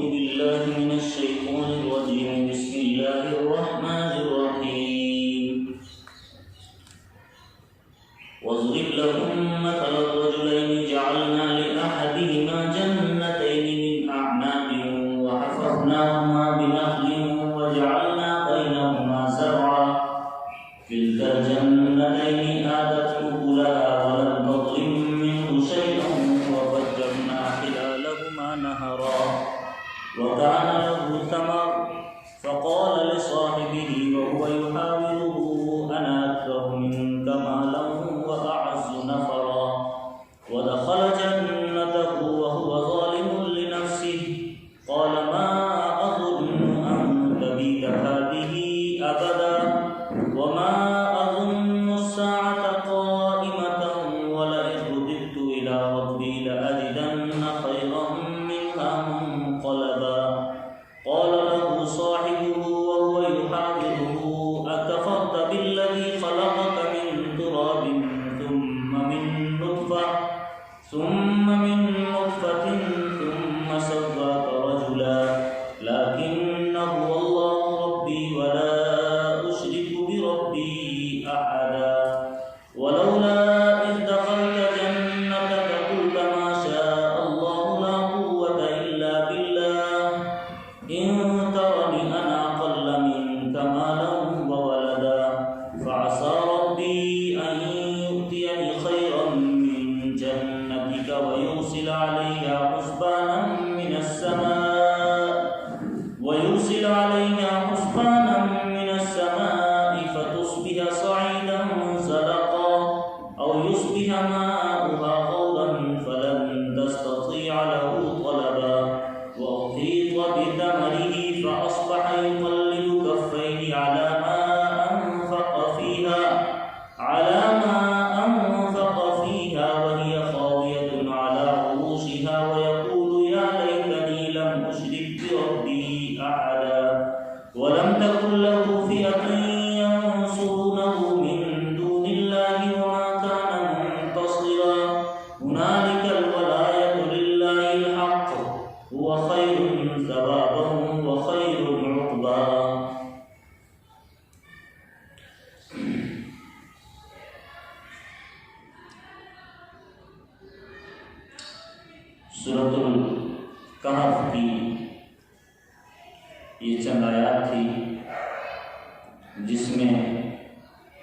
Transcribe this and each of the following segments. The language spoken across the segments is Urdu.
بالله من الشيطان الرجيم. بسم الله الرحمن الرحيم. واضرب لهم مثل الرجلين جعلنا لأحدهما جنتين من أعناب وحفظناهما بنخل وجعلنا بينهما زرعا كلتا الجنتين آتت أكلها ولم تظلم منه شيئا وفجرنا خلالهما نهرا وكان له ثمر فقال لصاحبه وهو يحاوره أنا أكثر منك مالا وأعز نفرا ودخل جنته وهو ظالم لنفسه قال ما أظن أن تبيد هذه أبدا وما أظن الساعة قائمة ولئن رددت إلى ربي لأجدن خيرا منها منقلبا قال له صاحبه وهو يحاوره أكفرت بالذي خلقك من تراب ثم من نطفة ثم سواك رجلا لكن هو الله ربي ولا أشرك بربي أحدا ولولا إذ دخلت جنتك قلت ما شاء الله لا قوة إلا بالله إن ترني أنا أقل منك مالا وولدا فعسى ربي أن يؤتيني خيرا من جنتك ويرسل عليها حسبانا من السماء فتصبح صعيدا زلقا أو يصبح ماؤها غورا فلن تستطيع له طلبا وأحيط بثمره فأصبح يقلب كفيه على ما أنفق فيها وهي خاوية على عروشها ويقول يا ليتني لم أشرك بربي أحدا ولم تكن له فئة ينصرونه من دون الله وما كان منتصرا هنالك الولاية لله الحق هو خير ثوابا وخير عقبا. سورۃ الکہف کی یہ چند آیات تھی جس میں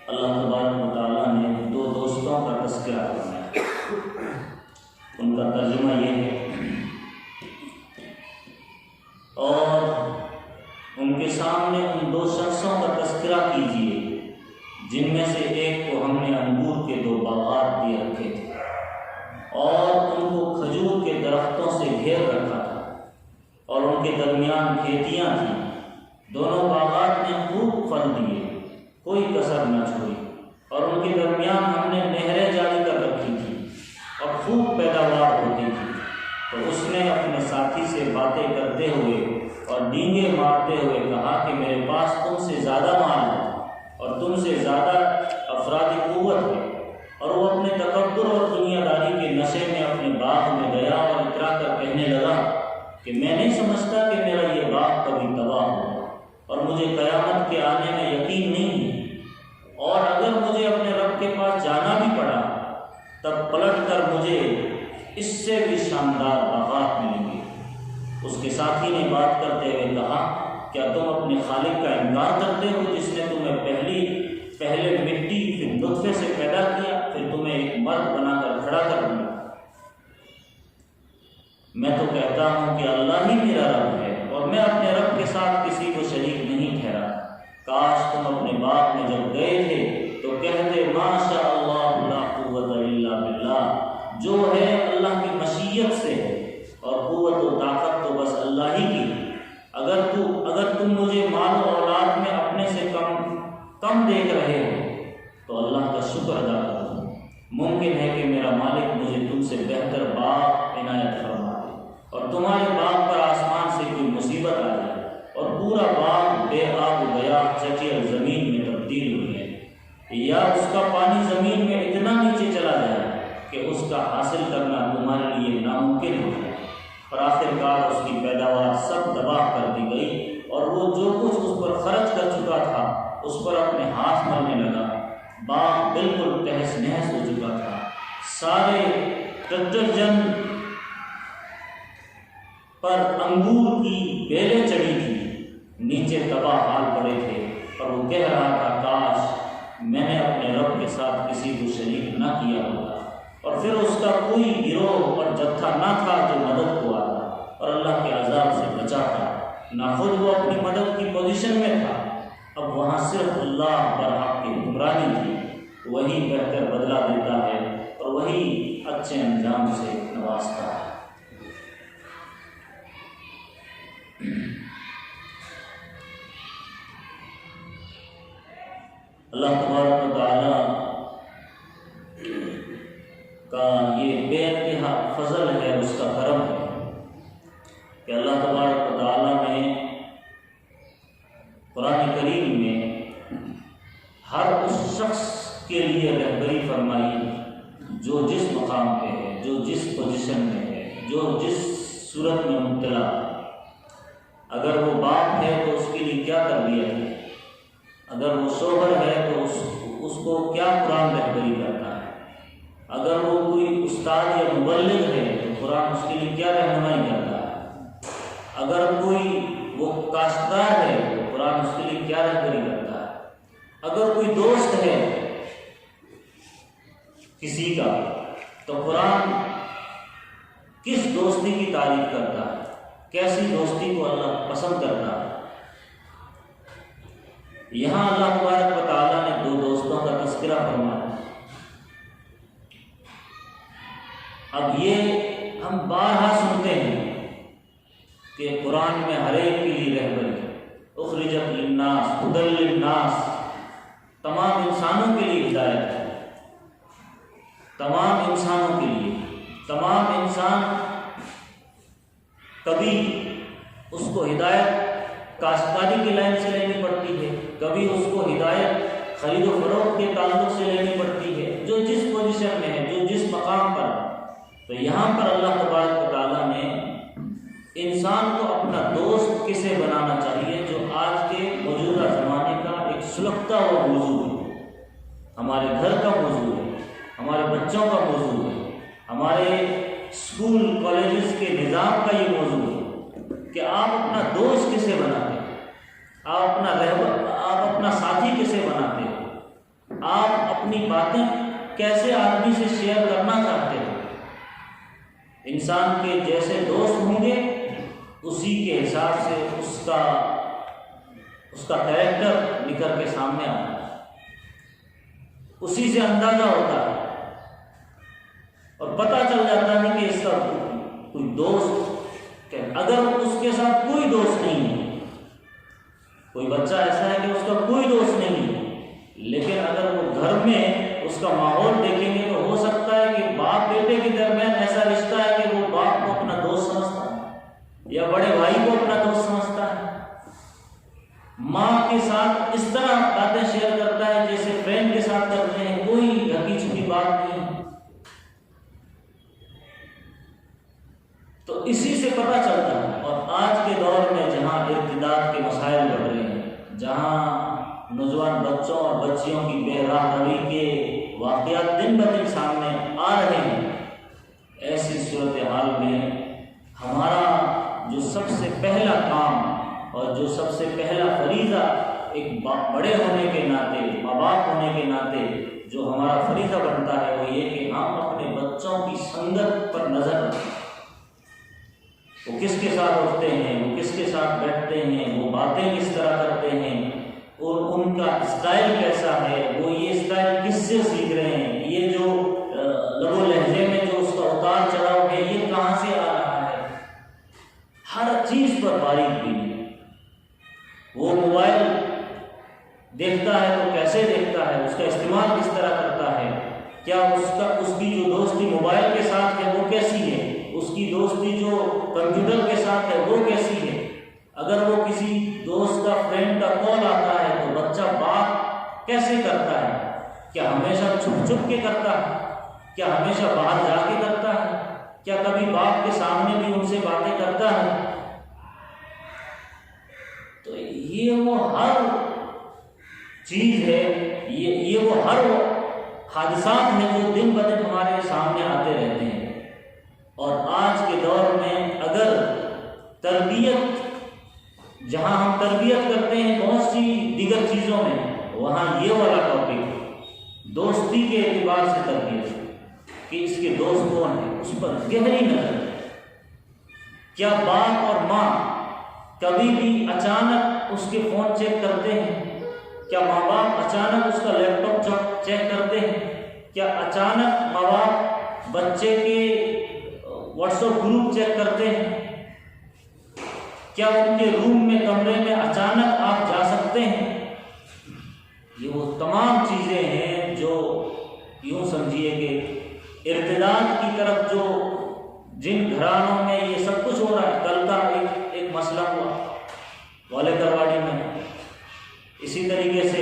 اللہ تبارک و تعالیٰ نے دو دوستوں کا تذکرہ فرمایا. ان کا ترجمہ یہ ہے اور ان کے سامنے ان دو شخصوں کا تذکرہ کیجیے جن میں سے ایک کو ہم نے انگور کے 2 باغات دیے رکھے تھے اور ان کو کھجور کے درختوں سے گھیر رکھا تھا اور ان کے درمیان کھیتیاں تھیں. دونوں باغات نے خوب پھل دیے, کوئی کسر نہ چھوڑی, اور ان کے درمیان ہم نے نہریں جاری کر رکھی تھی اور خوب پیداوار ہوتی تھی. تو اس نے اپنے ساتھی سے باتیں کرتے ہوئے اور ڈینگے مارتے ہوئے کہا کہ میرے پاس تم سے زیادہ مال ہے اور تم سے زیادہ افرادی قوت ہے. اور وہ اپنے تکبر اور دنیا داری کے نشے میں اپنے باغ میں گیا اور اترا کر کہنے لگا کہ میں نہیں سمجھتا کہ میرا یہ باغ کبھی تباہ ہوگا اور مجھے قیامت کے آنے میں یقین نہیں ہے, اور اگر مجھے اپنے رب کے پاس جانا بھی پڑا تب پلٹ کر مجھے اس سے بھی شاندار باغات ملیں گے. اس کے ساتھی نے بات کرتے ہوئے کہا کیا تم اپنے خالق کا انکار کرتے ہو جس نے تمہیں پہلے مٹی پھر نطفے سے پیدا کیا پھر تمہیں ایک مرد بنا کر کھڑا کر دیا؟ میں تو کہتا ہوں کہ اللہ ہی میرا رب ہے اور میں اپنے رب کے ساتھ کسی کو شریک نہیں ٹھہرا. کاش تم اپنے باغ میں جب گئے تھے تو کہتے ما شاء اللہ لا قوت الا باللہ, جو ہے اللہ کی مشیت سے ہے اور قوت و طاقت تو بس اللہ ہی کی ہے. اگر تم مجھے مال و اولاد میں اپنے سے کم دیکھ رہے ہو تو اللہ کا شکر ادا کرو. ممکن ہے کہ میرا مالک مجھے تم سے بہتر باغ عنایت فرما دے اور تمہارے باغ پر آسمان سے کوئی مصیبت آ جائے اور پورا باغ بے آب و گیا چچیل زمین میں تبدیل ہو جائے, یا اس کا پانی زمین میں اتنا نیچے چلا جائے کہ اس کا حاصل کرنا تمہارے لیے ناممکن ہو جائے. اور آخر کار اس کی پیداوار سب تباہ کر دی گئی، اور وہ جو کچھ اس پر خرچ کر چکا تھا اس پر اپنے ہاتھ مارنے لگا۔ باغ بالکل تہس نہس ہو چکا تھا، سارے ٹٹرجن پر انگور کی بیلیں چڑھی تھی، نیچے تباہ حال پڑے تھے، اور وہ کہہ رہا تھا کاش میں نے اپنے رب کے ساتھ کسی کو شریک نہ کیا ہوتا۔ اور پھر اس کا کوئی گروہ اور جتھا نہ تھا جو مدد کو آتا اور اللہ کے عذاب سے بچاتا، نہ خود وہ اپنی مدد کی پوزیشن میں تھا۔ اب وہاں صرف اللہ پر حق کی حکمرانی تھی، وہی بہتر بدلہ دیتا ہے اور وہی اچھے انجام سے نوازتا ہے۔ اللہ تبارک و تعالیٰ کا یہ بے انتہا فضل ہے، اس کا کرم ہے کہ اللہ تبارک و تعالیٰ نے قرآن کریم میں ہر اس شخص کے لیے رہبری فرمائی جو جس مقام پہ ہے، جو جس پوزیشن میں ہے، جو جس صورت میں مبتلا ہے۔ اگر وہ باپ ہے تو اس کے لیے کیا تربیت ہے، اگر وہ شوہر ہے تو اس کو کیا قرآن رہبری کرتا ہے، اگر وہ کوئی استاد یا مبلغ ہے تو قرآن اس کے لیے کیا رہنمائی کرتا ہے، اگر کوئی وہ کاشتکار ہے تو قرآن اس کے لیے کیا رہبری کرتا ہے، اگر کوئی دوست ہے کسی کا تو قرآن کس دوستی کی تعریف کرتا ہے، کیسی دوستی کو اللہ پسند کرتا ہے۔ یہاں اللہ تبارک و تعالیٰ نے دو دوستوں کا تذکرہ فرمایا۔ اب یہ ہم بارہا سنتے ہیں کہ قرآن میں ہر ایک کے لیے رہبری ہے، اخرجت للناس ہدی للناس، تمام انسانوں کے لیے ہدایت ہے، تمام انسانوں کے لیے۔ تمام انسان کبھی اس کو ہدایت کاشتکاری کی لائن سے لینی پڑتی ہے، کبھی اس کو ہدایت خرید و فروخت کے تعلق سے لینی پڑتی ہے، جو جس پوزیشن میں ہے، جو جس مقام پر ہے۔ تو یہاں پر اللہ تبارک و تعالیٰ نے انسان کو اپنا دوست کسے بنانا چاہیے، جو آج کے موجودہ زمانے کا ایک سلگتا ہوا موضوع ہے، ہمارے گھر کا موضوع ہے، ہمارے بچوں کا موضوع ہے، ہمارے اسکول کالجز کے نظام کا یہ موضوع ہے کہ آپ اپنا دوست کسے بناتے ہیں، آپ اپنا ساتھی کسے بناتے ہیں، آپ اپنی باتیں کیسے آدمی سے شیئر کرنا چاہتے ہیں۔ انسان کے جیسے دوست ہوں گے اسی کے حساب سے اس کا کریکٹر نکل کے سامنے آتا ہے، اسی سے اندازہ ہوتا ہے اور پتہ چل جاتا ہے کہ اس کا کوئی دوست، اگر اس کے ساتھ کوئی دوست نہیں ہے، کوئی بچہ ایسا ہے کہ اس کا کوئی دوست نہیں ہے، لیکن اگر وہ گھر میں اس کا ماحول دیکھیں گے تو ہو سکتا ہے کہ باپ بیٹے کے درمیان ایسا رشتہ ہے کہ وہ باپ کو اپنا دوست سمجھتا ہے یا بڑے بھائی کو اپنا دوست سمجھتا ہے، ماں کے ساتھ اس طرح باتیں شیئر کرتا ہے جیسے فرینڈ کے ساتھ کرتے ہیں، کوئی ڈھکی چھپی بات نہیں ہے۔ تو اسی سے پتہ چلتا ہے۔ اور آج کے دور میں جہاں ارتداد کے مسائل بڑھ رہے ہیں، جہاں نوجوان بچوں اور بچیوں کی بے راہ روی کے واقعات دن بدن سامنے آ رہے ہیں، ایسی صورتحال میں ہمارا جو سب سے پہلا کام اور جو سب سے پہلا فریضہ ایک بڑے ہونے کے ناطے، ماں باپ ہونے کے ناطے جو ہمارا فریضہ بنتا ہے وہ یہ کہ ہم اپنے بچوں کی سنگت پر نظر رکھیں، وہ کس کے ساتھ اٹھتے ہیں، وہ کس کے ساتھ بیٹھتے ہیں، وہ باتیں کس طرح کرتے ہیں، اور ان کا اسٹائل کیسا ہے، وہ یہ اسٹائل کس سے سیکھ رہے ہیں، یہ جو لب و لہجے میں جو اس کا اتار چڑھاؤ ہے یہ کہاں سے آ رہا ہے، ہر چیز پر باریک بینی ہے۔ وہ موبائل دیکھتا ہے تو کیسے دیکھتا ہے، اس کا استعمال کس طرح کرتا ہے، کیا اس کی جو دوستی موبائل کے ساتھ ہے وہ کیسی ہے، اس کی دوستی جو کمپیوٹر کے ساتھ ہے وہ کیسی ہے۔ اگر وہ کسی دوست کا فرینڈ کا کال آتا ہے تو بچہ بات کیسے کرتا ہے، کیا ہمیشہ چھپ چھپ کے کرتا ہے، کیا ہمیشہ باہر جا کے کرتا ہے، کیا کبھی باپ کے سامنے بھی ان سے باتیں کرتا ہے؟ تو یہ وہ ہر چیز ہے، یہ وہ ہر حادثات ہیں جو دن بدن ہمارے سامنے آتے رہتے ہیں۔ اور آج کے دور میں اگر تربیت، جہاں ہم تربیت کرتے ہیں بہت سی دیگر چیزوں میں، وہاں یہ والا ٹاپک دوستی کے اعتبار سے تربیت، کہ اس کے دوست کون ہیں، اس پر گہری نظر۔ کیا باپ اور ماں کبھی بھی اچانک اس کے فون چیک کرتے ہیں؟ کیا ماں باپ اچانک اس کا لیپ ٹاپ چیک کرتے ہیں؟ کیا اچانک ماں باپ بچے کے واٹس ایپ گروپ چیک کرتے ہیں؟ کیا ان کے روم میں، کمرے میں اچانک آپ جا سکتے ہیں؟ یہ وہ تمام چیزیں ہیں جو یوں سمجھیے کہ ارتداد کی طرف، جو جن گھرانوں میں یہ سب کچھ ہو رہا ہے۔ کل کا ایک مسئلہ ہوا والے کرواڑی میں، اسی طریقے سے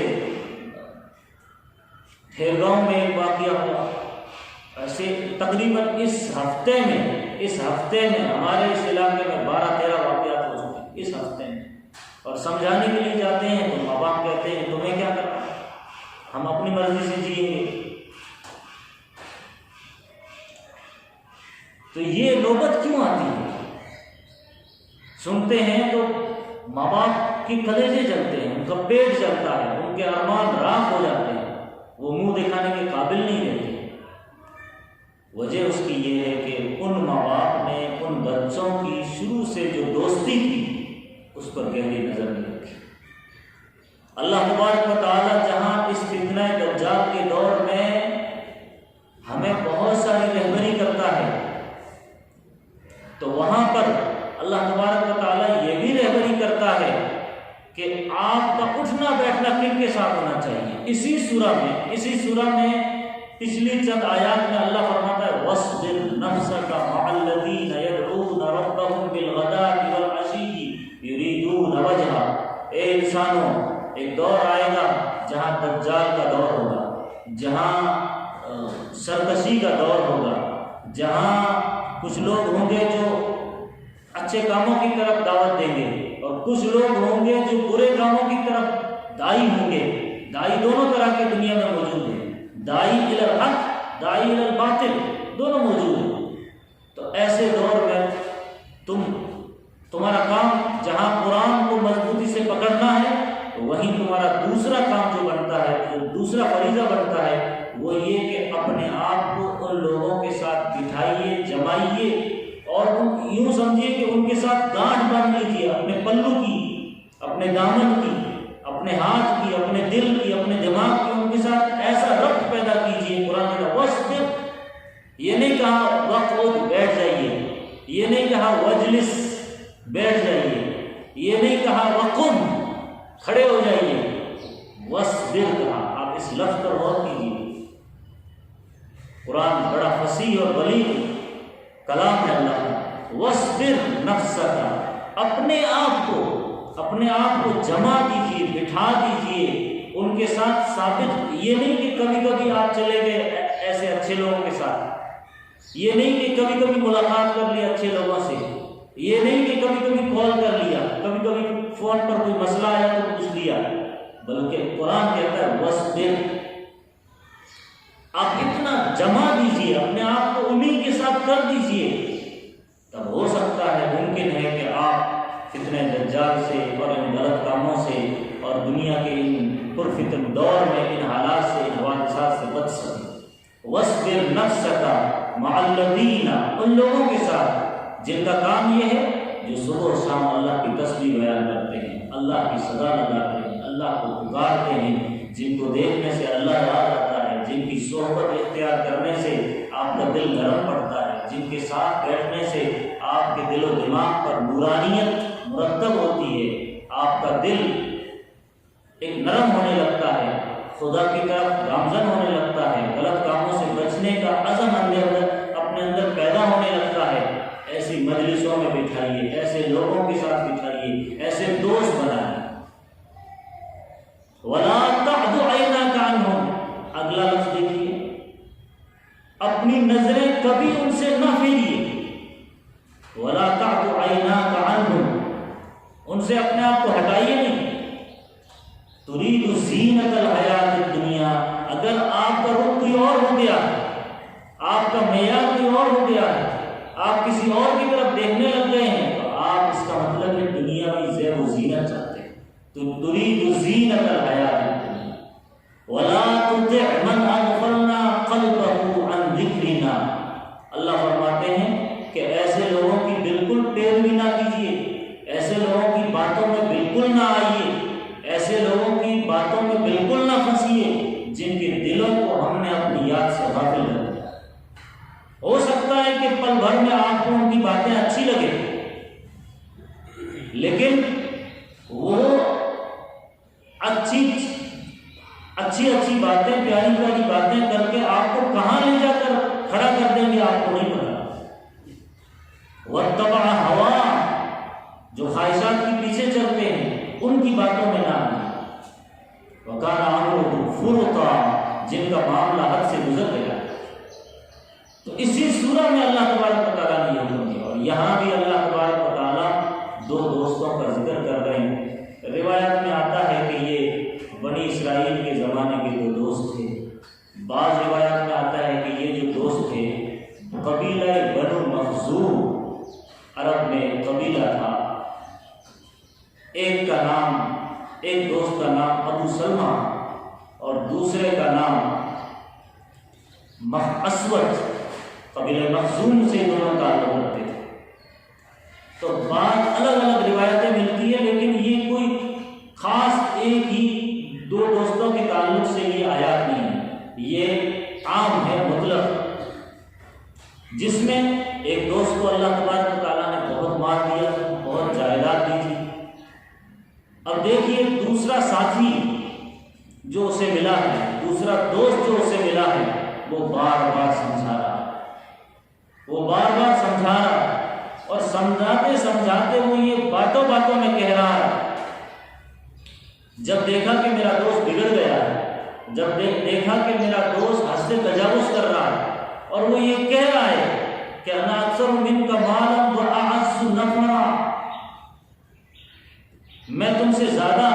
ٹھیرگاؤں میں ایک واقعہ ہوا۔ ایسے تقریباً اس ہفتے میں ہمارے اس علاقے میں 12-13 واقعات ہو چکے اس ہفتے میں۔ اور سمجھانے کے لیے جاتے ہیں تو ماں باپ کہتے ہیں تمہیں کیا کرنا، ہم اپنی مرضی سے جئیں گے۔ تو یہ نوبت کیوں آتی ہے؟ سنتے ہیں تو ماں باپ کی کلیجے جلتے ہیں، ان کا پیٹ جلتا ہے، ان کے ارمان راکھ ہو جاتے ہیں، وہ منہ دکھانے کے قابل نہیں رہتے۔ وجہ اس کی یہ ہے کہ ان ماں باپ نے ان بچوں کی شروع سے جو دوستی کی اس پر گہری نظر نہیں رکھی۔ اللہ تبارک و تعالیٰ جہاں اس فتنہ دجال کے دور میں ہمیں بہت ساری رہبری کرتا ہے، تو وہاں پر اللہ تبارک و تعالیٰ یہ بھی رہبری کرتا ہے کہ آپ کا اٹھنا بیٹھنا کن کے ساتھ ہونا چاہیے۔ اسی سورہ میں پچھلی چند آیات میں اللہ فرماتا ہے وَاصْبِرْ نَفْسَكَ مَعَ الَّذِينَ يَدْعُونَ رَبَّهُمْ بِالْغَدَاةِ وَالْعَشِيِّ يُرِيدُونَ وَجْهَهُ۔ اے انسانوں، ایک دور آئے گا جہاں دجال کا دور ہوگا، جہاں سرکشی کا دور ہوگا، جہاں کچھ لوگ ہوں گے جو اچھے کاموں کی طرف دعوت دیں گے، اور کچھ لوگ ہوں گے جو برے کاموں کی طرف داعی ہوں گے۔ داعی دونوں طرح کے دنیا میں موجود ہیں، داعی الی الحق، داعی الی الباطل، دونوں موجود ہیں۔ تو ایسے دور میں تمہارا کام جہاں قرآن کو مضبوطی سے پکڑنا ہے، وہیں تمہارا دوسرا کام جو بنتا ہے، جو دوسرا فریضہ بنتا ہے، وہ یہ کہ اپنے آپ کو ان لوگوں کے ساتھ بٹھائیے، جمائیے، اور یوں سمجھیے کہ ان کے ساتھ گانٹھ باندھ لیجیے، اپنے پلو کی، اپنے دامن کی، اپنے ہاتھ کی، اپنے دل کی، اپنے دماغ کی، ان کے ساتھ ایسا ربط پیدا کیجیے۔ قرآن کا وَاصْبِرْ، یہ نہیں کہا وقعد بیٹھ جائیے، یہ نہیں کہا وجلس بیٹھ جائیے، یہ نہیں کہا وقم کھڑے ہو جائیے، وَاصْبِرْ کہا۔ آپ اس لفظ پر غور کیجیے، قرآن بڑا فصیح اور بلیغ کلام ہے اللہ کا۔ وَاصْبِرْ نَفْسَكَ، اپنے آپ کو جمع کیجیے، بٹھا دیجیے ان کے ساتھ ثابت۔ یہ نہیں کہ کبھی کبھی آپ چلے گئے ایسے اچھے لوگوں کے ساتھ، یہ نہیں کہ کبھی کبھی ملاقات کر لی اچھے لوگوں سے، یہ نہیں کہ کبھی کبھی کال کر لیا، کبھی کبھی فون پر کوئی مسئلہ آیا تو پوچھ لیا، بلکہ قرآن کہتا ہے وَاصْبِرْ، آپ اتنا جمع دیجیے، اپنے آپ کو انہی کے ساتھ کر دیجیے، تب ہو سکتا ہے، ممکن ہے کہ آپ فتنہ دجال سے اور ان غلط کاموں سے اور دنیا کے ان پرفتن دور میں ان حالات سے، ان حوادثات سے بچ سکیں۔ وَاصْبِرْ نَفْسَكَ مَعَ الَّذِينَ، ان لوگوں کے ساتھ جن کا کام یہ ہے جو صبح و شام اللہ کی تسبیح بیان کرتے ہیں، اللہ کی صدا لگاتے ہیں، اللہ کو پکارتے ہیں، جن کو دیکھنے سے اللہ یاد آتا ہے، جن کی صحبت اختیار کرنے سے آپ کا دل نرم پڑتا ہے، جن کے ساتھ بیٹھنے سے آپ کے دل و دماغ پر نورانیت مرتب ہوتی ہے، آپ کا دل ایک نرم ہونے لگتا ہے، خدا کی طرف گامزن ہونے لگتا ہے، غلط کاموں سے بچنے کا عزم اپنے اندر پیدا ہونے لگتا ہے۔ ایسی مجلسوں میں بٹھائیے، ایسے لوگوں کے ساتھ بٹھائیے، ایسے دوست بنائیے۔ وَلَا تَعْدُ عَيْنَاكَ عَنْهُمْ، اگلا لفظ دیکھیے، اپنی نظریں کبھی ان سے نہ پھیریے۔ ولا تعد عیناک عنہم، ان سے اپنے آپ کو ہٹائیے نہیں. ترید زینت الحیات الدنیا، اگر آپ کا رخ کوئی اور ہو گیا ہے، آپ کا معیار کوئی اور ہو گیا ہے، آپ کسی اور کی طرف دیکھنے لگ گئے ہیں، تو آپ اس کا مطلب ہے دنیاوی زیب و زینت چاہتے ہیں. تو ترید زینت الحیات الدنیا ولا تطع من اغفلنا قلبه عن ذکرنا. اللہ فرماتے ہیں کہ ایسے لوگوں کی بالکل پیروی نہ کیجیے، ایسے لوگوں کی باتوں میں بالکل نہ آئیے، ایسے لوگوں کی باتوں میں بالکل نہ پھنسیے جن کے دلوں کو ہم نے اپنی یاد سے غافل کر دیا. ہو سکتا ہے کہ پل بھر میں آپ کو ان کی باتیں اچھی لگے، لیکن وہ اچھی باتیں، پیاری پیاری باتیں کر کے آپ کو کہاں لے جا کر کھڑا کر دیں گے آپ کو نہیں پتا. واتبع ہوا، جو خواہشات کے پیچھے چلتے ہیں ان کی باتوں میں نہ آنا. وکان امرہ فرطا، جن کا معاملہ حد سے گزر گیا. تو اسی سورہ میں اللہ تبارک و تعالیٰ نے یہ حکم دیا. اور یہاں بھی اللہ تبارک و تعالیٰ دو دوستوں کا ذکر کر رہے ہیں. روایت میں آتا ہے کہ یہ بنی اسرائیل کے زمانے کے دو دوست تھے. بعض روایات میں آتا ہے کہ یہ جو دوست تھے قبیلہ بنو مخزوم، عرب میں قبیلہ تھا. ایک دوست کا نام ابو سلمہ اور دوسرے کا نام اسود. قبیلہ مخزوم سے دونوں تعلق رکھتے تھے. تو بعض الگ الگ روایتیں ملتی ہیں، لیکن یہ کوئی خاص ایک ہی دو دوستوں کے تعلق سے یہ آیات نہیں ہے، یہ عام ہے، مطلق، جس میں ایک دوست کو اللہ تبارک و تعالیٰ نے بہت مال دیا، بہت جائیداد دی تھی. اب دیکھیے دوسرا ساتھی جو اسے ملا ہے، دوسرا دوست جو اسے ملا ہے، وہ بار بار سمجھا رہا ہے، اور سمجھاتے وہ یہ باتوں میں کہہ رہا ہے. جب دیکھا کہ میرا دوست بگڑ گیا ہے، جب دیکھا کہ میرا دوست حد سے تجاوز کر رہا ہے، اور وہ یہ کہہ رہا ہے کہ انا اکثر منک مالا واعز نفرا، میں تم سے زیادہ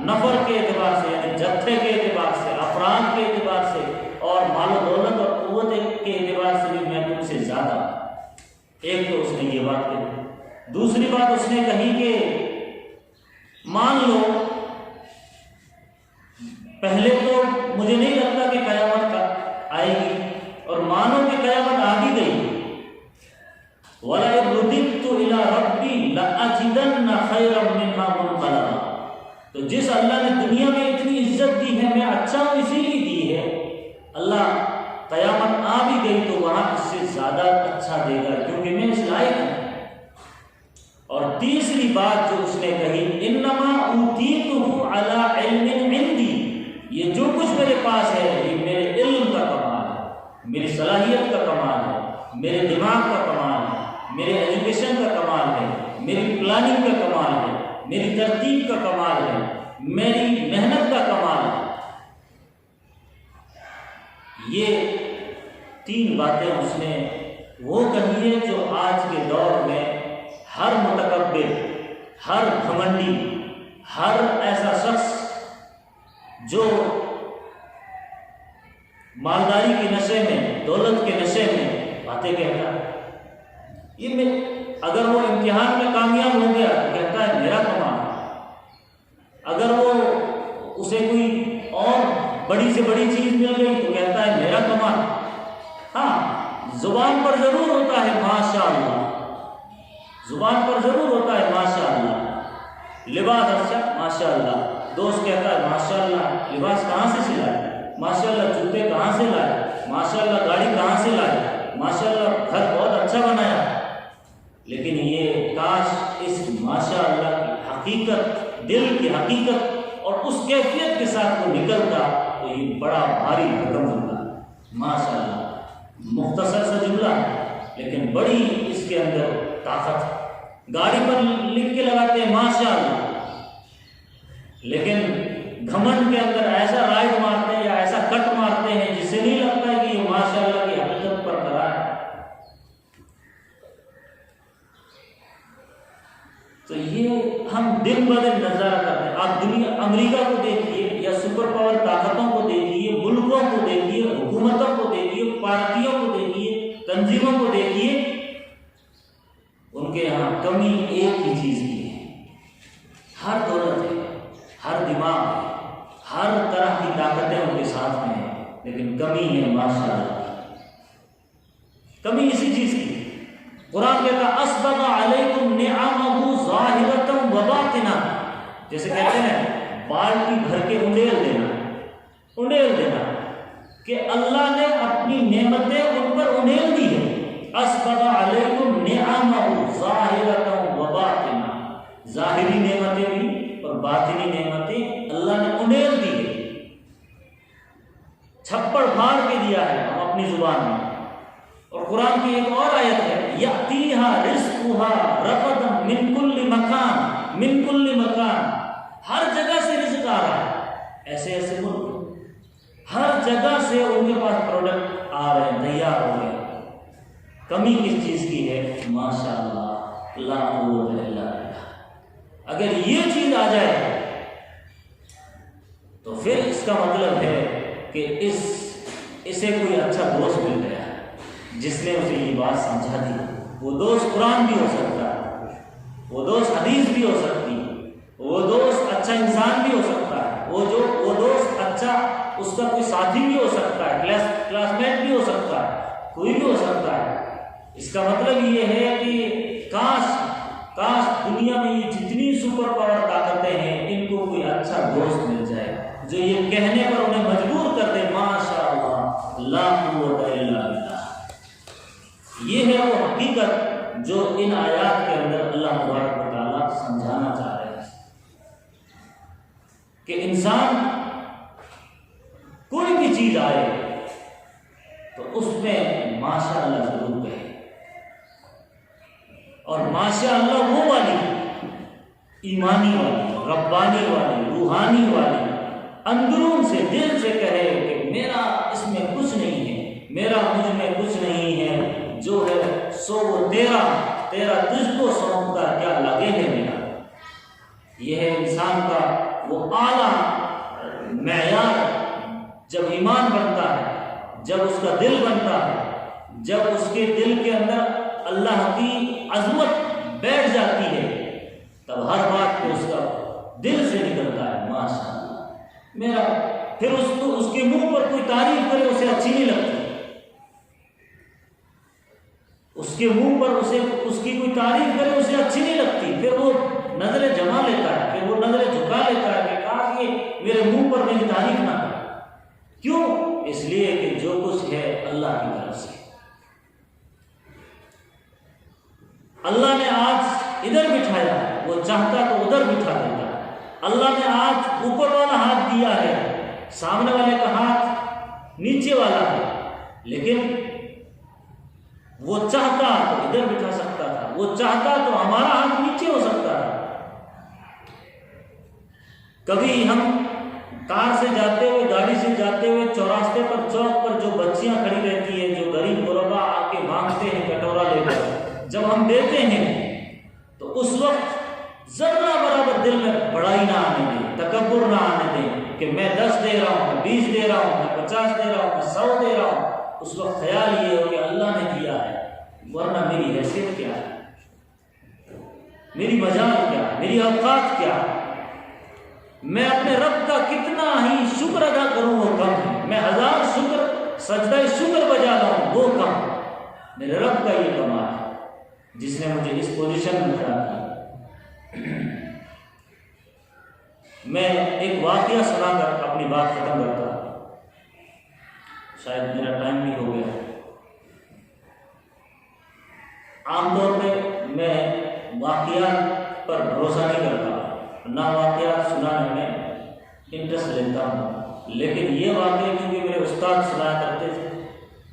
نفر کے اعتبار سے، یعنی جتھے کے اعتبار سے، افراد کے اعتبار سے، اور مال و دولت اور قوت کے اعتبار سے بھی میں تم سے زیادہ. ایک تو اس نے یہ بات کہی. دوسری بات اس نے کہی کہ مان لو پہلے تو مجھے نہیں لگتا کہ قیامت آئے گی، اور مانو کہ قیامت آ بھی گئی. وَلَئِن رُدِدتُّ إِلَىٰ رَبِّي لَأَجِدَنَّ خَيْرًا مِّنْهَا مُنقَلَبًا. تو جس اللہ نے دنیا میں اتنی عزت دی ہے، میں اچھا ہوں اسی لیے دی ہے. اللہ قیامت آ بھی گئی تو وہاں اس سے زیادہ اچھا دے گا، کیونکہ میں اس لائق ہوں. اور تیسری بات جو اس نے کہی، انما اوتیتہ علی علم عندی، یہ جو کچھ میرے پاس ہے یہ میرے علم کا کمال ہے، میری صلاحیت کا کمال ہے، میرے دماغ کا کمال ہے، میرے ایجوکیشن کا کمال ہے، میری پلاننگ کا کمال ہے، میری ترتیب کا کمال ہے، میری محنت کا کمال ہے. یہ تین باتیں اس نے وہ کہی ہے جو آج کے دور میں ہر متکبر، ہر گھمنڈی، ہر ایسا شخص جو مالداری کے نشے میں، دولت کے نشے میں باتیں کہتا ہے. یہ میں اگر وہ امتحان میں کامیاب ہو گیا تو کہتا ہے میرا کمال. اگر وہ اسے کوئی اور بڑی سے بڑی چیز مل گئی تو کہتا ہے میرا کمال. ہاں، زبان پر ضرور ہوتا ہے ماشاء اللہ، زبان پر ضرور ہوتا ہے ماشاء اللہ. لباس اچھا ماشاء اللہ، دوست کہتا ہے ماشاء اللہ لباس کہاں سے سلائے، ماشاء اللہ جوتے کہاں سے لائے، ماشاء اللہ گاڑی کہاں سے لائے، ماشاء اللہ گھر بہت اچھا بنایا. لیکن یہ کاش اس ماشاء اللہ کی حقیقت، دل کی حقیقت اور اس کیفیت کے ساتھ وہ نکلتا تو یہ بڑا بھاری رقم ہوتا. ماشاء اللہ مختصر سا جملہ ہے لیکن بڑی اس کے اندر طاقت ہے. گاڑی پر لکھ کے لگاتے ہیں ماشاء اللہ، لیکن گھمنڈ کے اندر ایسا رائڈ مارتے ہیں یا ایسا کٹ مارتے ہیں جس سے نہیں لگتا ہے کہ یہ ماشاء اللہ کی حقیقت پر کھڑا ہے. تو یہ ہم دن بدن نظارہ کرتے ہیں. آپ دنیا امریکہ کو دیکھیے یا سپر پاور طاقتوں کو دیکھیے، ملکوں کو دیکھیے، حکومتوں کو دیکھیے، پارٹیوں کو دیکھیے، تنظیموں کو دیکھیے، ان کے یہاں کمی ایک ہی چیز کی ہے. ہر دولت ہے، ہر دماغ ہے، ہر طرح کی طاقتیں ان کے ساتھ میں ہیں، لیکن کمی ہے ماشاءاللہ. کمی اسی چیز کی. قرآن کہتا اسبغ علیکم نعمہ ظاہرۃ و باطنہ، جیسے کہتے ہیں بالٹی بھر کے انڈیل دینا کہ اللہ نے اپنی نعمتیں ان پر انڈیل دی ہے. اسبغ علیکم نعمہ ظاہرۃ و باطنہ، ظاہری نعمتیں بھی اور باطنی نعمتیں اللہ نے انڈیل دی ہے، چھپڑ پھاڑ کے دیا ہے ہم اپنی زبان میں. اور قرآن کی ایک اور آیت ہے یأتیہا رزقہا رغدا من کل مکان، ہر جگہ سے رزق آ رہا ہے. ایسے ملک ہر جگہ سے ان کے پاس پروڈکٹ آ رہے ہیں، تیار ہو گئے. کمی کس چیز کی ہے؟ ماشاءاللہ لا قوت الا باللہ. اگر یہ چیز آ جائے تو پھر اس کا مطلب ہے کہ اسے کوئی اچھا دوست مل گیا جس نے اسے یہ بات سمجھا دی. وہ دوست قرآن بھی ہو سکتا ہے، وہ دوست حدیث بھی ہو سکتی ہے، وہ دوست اچھا انسان بھی ہو سکتا ہے، وہ دوست اچھا اس کا کوئی ساتھی بھی ہو سکتا ہے، کلاس میٹ بھی ہو سکتا ہے، کوئی بھی ہو سکتا ہے. اس کا مطلب یہ ہے کہ کاش دنیا میں یہ جتنی سپر پاور طاقتیں ہیں ان کو کوئی اچھا دوست مل جائے جو یہ کہنے پر انہیں مجبور کر دے ماشاءاللہ لا قوت الا باللہ. یہ ہے وہ حقیقت جو ان آیات کے اندر اللہ تبارک و تعالیٰ سمجھانا چاہ رہے ہیں کہ انسان کوئی بھی چیز آئے تو اس میں ماشاءاللہ ضرور کہے. اور ماشاءاللہ وہ والی ایمانی والی، ربانی والی، روحانی والی، اندرون سے دل سے کہے کہ میرا اس میں کچھ نہیں ہے، میرا مجھ میں کچھ نہیں ہے، جو ہے سو وہ تیرا تجھ کو سونپتا کیا لگے ہے میرا. یہ ہے انسان کا وہ اعلیٰ معیار. جب ایمان بنتا ہے، جب اس کا دل بنتا ہے، جب اس کے دل کے اندر اللہ کی عظمت بیٹھ جاتی ہے، تب ہر بات کو اس کا دل سے نکلتا ہے ماشاءاللہ میرا. پھر اس کے منہ پر کوئی تعریف کرے اسے اچھی نہیں لگتی، اس کے منہ پر اس کی کوئی تعریف کرے اسے اچھی نہیں لگتی. پھر وہ نظریں جما لیتا ہے، پھر وہ نظریں جھکا لیتا ہے کہ کاش یہ میرے منہ پر میری تعریف نہ کرے. کیوں؟ اس لیے کہ جو کچھ ہے اللہ کی طرف سے. اللہ نے آج ادھر بٹھایا، وہ چاہتا تو ادھر بٹھا دیتا. اللہ نے آج اوپر والا ہاتھ دیا ہے، سامنے والے کا ہاتھ نیچے والا ہے، لیکن وہ چاہتا تو ادھر بٹھا سکتا تھا، وہ چاہتا تو ہمارا ہاتھ نیچے ہو سکتا تھا. کبھی ہم کار سے جاتے ہوئے، گاڑی سے جاتے ہوئے چوراستے پر، چوک پر جو بچیاں کھڑی رہتی ہیں، جو غریب غربا آ کے مانگتے ہیں کٹورا لے کر، جب ہم دیتے ہیں تو اس وقت ذرہ برابر دل میں بڑائی نہ آنے دیں، تکبر نہ آنے دیں کہ میں 10 دے رہا ہوں، میں 20 دے رہا ہوں، میں 50 دے رہا ہوں، میں 100 دے رہا ہوں. اس وقت خیال یہ ہو کہ اللہ نے دیا ہے، ورنہ میری حیثیت کیا ہے، میری مجال کیا ہے، میری اوقات کیا ہے. میں اپنے رب کا کتنا ہی شکر ادا کروں وہ کم ہے. میں 1000 شکر سجدہ شکر بجا لاؤں وہ کم. میرے رب کا یہ کمال ہے جس نے مجھے اس پوزیشن میں کھڑا کیا. میں ایک واقعہ سنا کر اپنی بات ختم کرتا ہوں، شاید میرا ٹائم بھی ہو گیا. عام طور پہ میں واقعات پر بھروسہ نہیں کرتا، نہ واقعات سنانے میں انٹرسٹ لیتا ہوں، لیکن یہ واقعہ کیونکہ میرے استاد سنایا کرتے تھے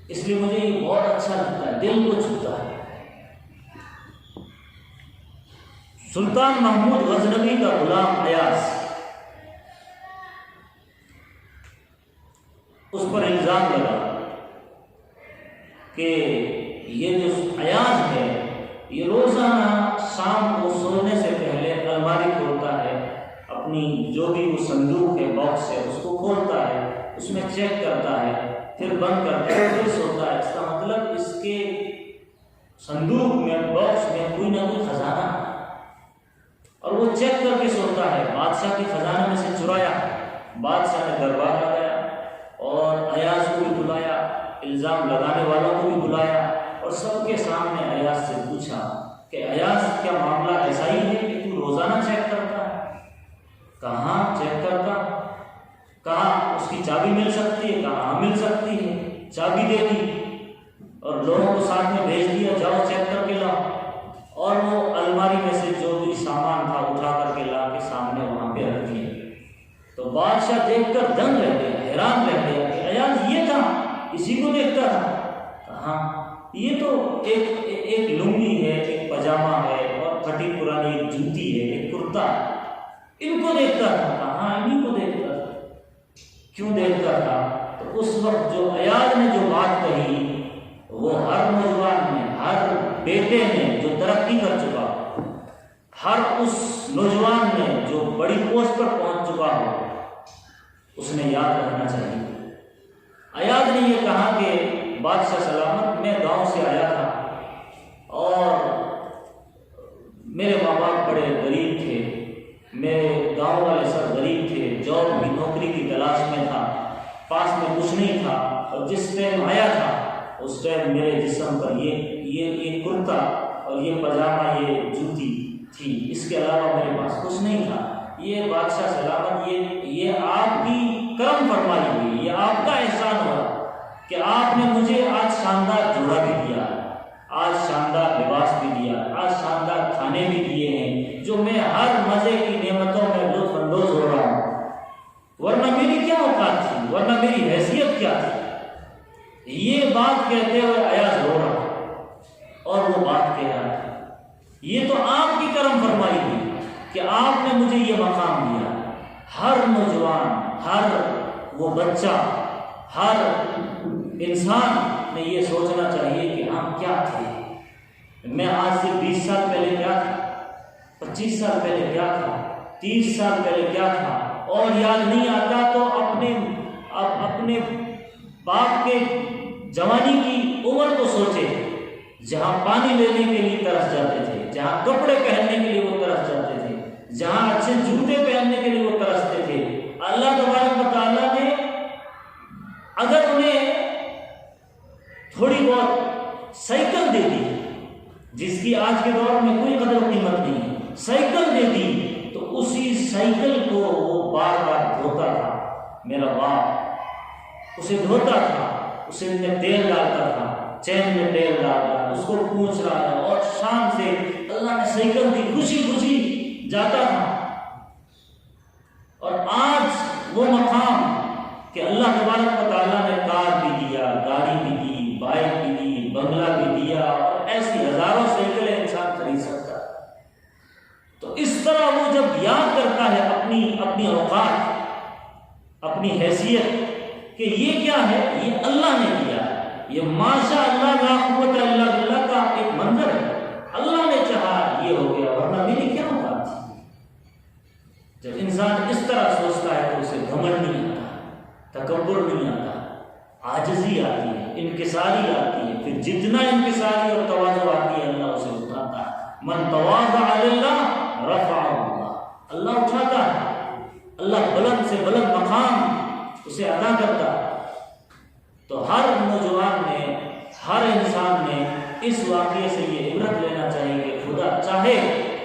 اس لیے مجھے یہ بہت اچھا لگتا ہے، دل کو چھوتا ہے. سلطان محمود غزنوی کا غلام ایاز، اس پر الزام لگا کہ یہ جو ایاز ہے یہ روزانہ شام کو سونے سے پہلے الماری کھولتا ہے، اپنی جو بھی وہ صندوق ہے، باکس ہے، اس کو کھولتا ہے، اس میں چیک کرتا ہے، پھر بند کرتا ہے، پھر سوتا ہے۔ اس کا مطلب اس کے صندوق میں، باکس میں کوئی نہ کوئی خزانہ ہے، اور وہ چیک کر کے سوتا ہے۔ بادشاہ کے خزانے میں سے چرایا، بادشاہ نے دربار لگایا اور ایاز کو بھی بلایا، الزام لگانے والوں کو بھی بلایا، اور سب کے سامنے ایاز سے پوچھا کہ ایاز کیا معاملہ ایسا ہی ہے کہ تو روزانہ چیک کرتا ہے؟ کہاں چیک کرتا؟ کہاں اس کی چابی مل سکتی ہے؟ کہاں مل سکتی ہے؟ چابی دے دی اور لوگوں کو ساتھ میں بھیج دیا، جاؤ چیک کر کے لاؤ، اور وہ الماری میں سے جو بھی سامان تھا اٹھا کر کے لا کے سامنے وہاں پہ رکھ دیا۔ تو بادشاہ دیکھ کر دنگ رہ گیا، حیران رہ گیا کہ ایاز یہ تھا، اسی کو دیکھتا تھا؟ کہاں، یہ تو ایک لنگی ہے، ایک پاجامہ ہے، اور پھٹی پرانی ایک جوتی ہے، ایک کرتا ہے، ان کو دیکھتا تھا؟ کہاں، انہیں کو دیکھتا تھا۔ کیوں دیکھتا تھا؟ تو اس وقت جو ایاز نے جو بات کہی، وہ ہر نوجوان نے، ہر بیٹے نے جو ترقی کر چکا، ہر اس نوجوان نے جو بڑی پوسٹ پر پہنچ چکا ہو، اس نے یاد رکھنا چاہیے۔ ایاز نے یہ کہا کہ بادشاہ سلامت، میں گاؤں سے آیا تھا اور میرے ماں باپ بڑے غریب تھے، میرے گاؤں والے سب غریب تھے، جاب بھی، نوکری کی تلاش میں تھا، پاس میں کچھ نہیں تھا، اور جس ٹائم آیا تھا اس ٹائم میرے جسم پر یہ کرتا اور یہ پاجامہ، یہ جوتی تھی، اس کے علاوہ میرے پاس کچھ نہیں تھا۔ یہ بادشاہ سلامت، یہ آپ کی کرم فرمائی ہوئی، یہ آپ کا احسان ہوا کہ آپ نے مجھے آج شاندار جوڑا بھی دیا، آج شاندار لباس بھی دیا، آج شاندار کھانے بھی دیے ہیں، جو میں ہر مزے کی نعمتوں میں لطف اندوز ہو رہا ہوں۔ ورنہ میری کیا اوقات تھی، ورنہ میری حیثیت کیا تھی؟ یہ بات کہتے ہوئے ایاز رو رہا اور وہ بات کہہ رہا تھا، یہ تو آپ کی کرم فرمائی ہوئی کہ آپ نے مجھے یہ مقام دیا۔ ہر نوجوان، ہر وہ بچہ، ہر انسان نے یہ سوچنا چاہیے کہ ہم کیا تھے، میں آج سے 20 سال پہلے کیا تھا، 25 سال پہلے کیا تھا، 30 سال پہلے کیا تھا، اور یاد نہیں آتا تو اپنے باپ کے جوانی کی عمر کو سوچے، جہاں پانی لینے کے لیے ترس جاتے تھے، جہاں کپڑے پہننے کے لیے وہ ترس جاتے تھے، جہاں اچھے جوتے پہننے کے لیے وہ ترستے تھے۔ اللہ تبارک و تعالیٰ نے اگر انہیں تھوڑی بہت سائیکل دے دی، جس کی آج کے دور میں کوئی قدر و قیمت نہیں ہے، سائیکل دے دی، تو اسی سائیکل کو وہ بار بار دھوتا تھا۔ میرا باپ اسے دھوتا تھا، اسے میں تیل ڈالتا تھا، چین میں تیل ڈالتا، اس کو پوچھ رہا تھا، اور شام سے اللہ نے سائیکل دی، خوشی خوشی جاتا تھا۔ اور آج وہ مقام کہ اللہ تبارک و تعالیٰ نے کار بھی دیا، گاڑی بھی دی، بائک بھی دی، بنگلہ بھی دیا، اور ایسی ہزاروں سائیکلیں انسان خرید سکتا ہے۔ تو اس طرح وہ جب یاد کرتا ہے اپنی اوقات، اپنی حیثیت کہ یہ کیا ہے، یہ اللہ نے دیا، یہ ماشاء اللہ لا قوت الا باللہ کا ایک منظر ہے، اللہ نے چاہا یہ ہو گیا، ورنہ میری کیا بات تھی۔ جب انسان اس طرح سوچتا ہے تو اسے گھمنڈ نہیں آتا، تکبر نہیں آتا، عاجزی آتی ہے، انکساری آتی ہے، پھر جتنا انکساری اور تواضع آتی ہے اللہ اسے اٹھاتا ہے۔ من تواضع للہ رفعہ اللہ، اللہ اٹھاتا ہے، اللہ بلند سے بلند مقام اسے عطا کرتا ہے۔ تو ہر نوجوان نے، ہر انسان نے اس واقعے سے یہ عبرت لینا چاہیے کہ خدا چاہے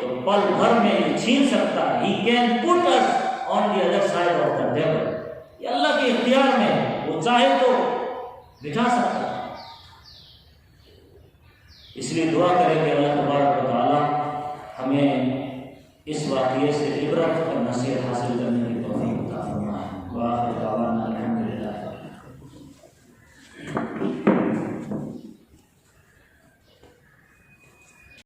تو پل بھر میں یہ چھین سکتا ہے۔ He can put us on the other side of the devil، یہ اللہ کے اختیار میں ہے، وہ چاہے تو بٹھا سکتا ہے۔ اس لیے دعا کریں کہ اللہ تبارک و تعالیٰ ہمیں اس واقعے سے عبرت اور نصیحت حاصل کرنے کی توفیق عطا فرمائے۔